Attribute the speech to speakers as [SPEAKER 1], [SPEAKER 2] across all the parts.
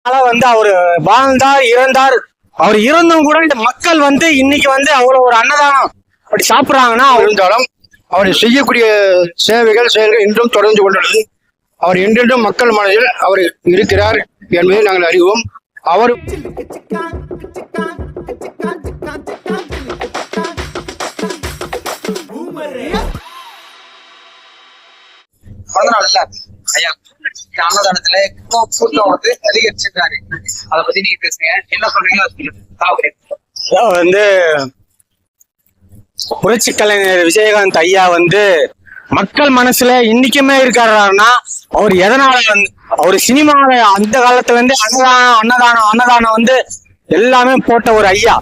[SPEAKER 1] அவரு வாழ்ந்தார் இறந்தார். அவர் இருந்தும் கூட இந்த மக்கள் இன்னைக்கு அவ்வளவு ஒரு அன்னதானம் அப்படி சாப்பிடுறாங்கன்னா
[SPEAKER 2] இருந்தாலும் அவர் செய்யக்கூடிய சேவைகள் செயல்கள் இன்றும் தொடர்ந்து கொண்டுள்ளது. அவர் என்றென்றும் மக்கள் மனதில் அவர் இருக்கிறார் என்பதை நாங்கள் அறிவோம். அவர்
[SPEAKER 3] அன்னதானத்துல கூட்டம் அதிகரிச்சிருக்காரு. அதை பத்தி நீங்க பேசுங்க, என்ன சொல்றீங்க?
[SPEAKER 1] புரட்சி கலைஞர் விஜயகாந்த் ஐயா மக்கள் மனசுல இன்னைக்குமே இருக்காருன்னா அவர் எதனால அவர் சினிமாவை அந்த காலத்துல அன்னதானம் எல்லாமே போட்ட ஒரு ஐயா.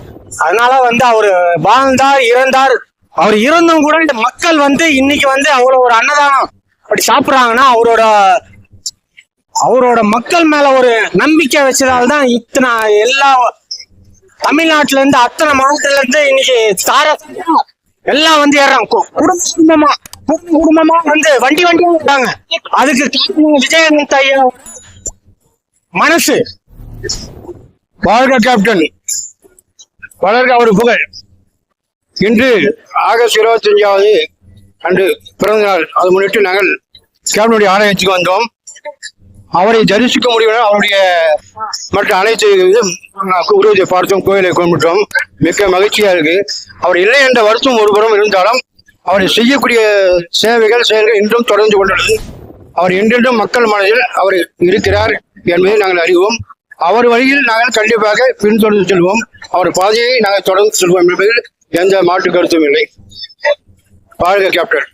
[SPEAKER 1] அதனால அவரு வாழ்ந்தார் இறந்தார். அவர் இருந்தும் கூட இந்த மக்கள் இன்னைக்கு அவ்வளவு ஒரு அன்னதானம் அப்படி சாப்பிடுறாங்கன்னா அவரோட மக்கள் மேல ஒரு நம்பிக்கை வச்சதால்தான் இத்தனை எல்லா தமிழ்நாட்டுல இருந்து அத்தனை மாவட்டத்துல இருந்து இன்னைக்கு எல்லாம் ஏறாங்க. குடும்பமா வண்டியா இருக்காங்க. அதுக்கு விஜயகாந்த் ஐயா மனசு.
[SPEAKER 2] வாழ்க கேப்டன், வளர்க அவர் புகழ். இன்று ஆகஸ்ட் 25வது அன்று பிறந்த நாள். அதை முன்னிட்டு நாங்கள் கேப்டனுடைய ஆலயத்துக்கு வந்தோம். அவரை தரிசிக்க முடியும். அவருடைய மற்ற அனைத்து உருவத்தை பார்த்தோம், கோயிலை கும்பிட்டோம். மிக்க மகிழ்ச்சியா இருக்கு. அவர் இல்லை என்ற வருத்தம் ஒருபுறம் இருந்தாலும் அவர் செய்யக்கூடிய சேவைகள் செயல்கள் இன்றும் தொடர்ந்து கொண்டுள்ளது. அவர் என்றென்றும் மக்கள் மனதில் அவர் இருக்கிறார் என்பதை நாங்கள் அறிவோம். அவர் வழியில் நாங்கள் கண்டிப்பாக பின்தொடர்ந்து செல்வோம். அவர் பாதையை நாங்கள் தொடர்ந்து செல்வோம் என்பதில் எந்த மாற்று கருத்தும் இல்லை. வாழ்க கேப்டன்.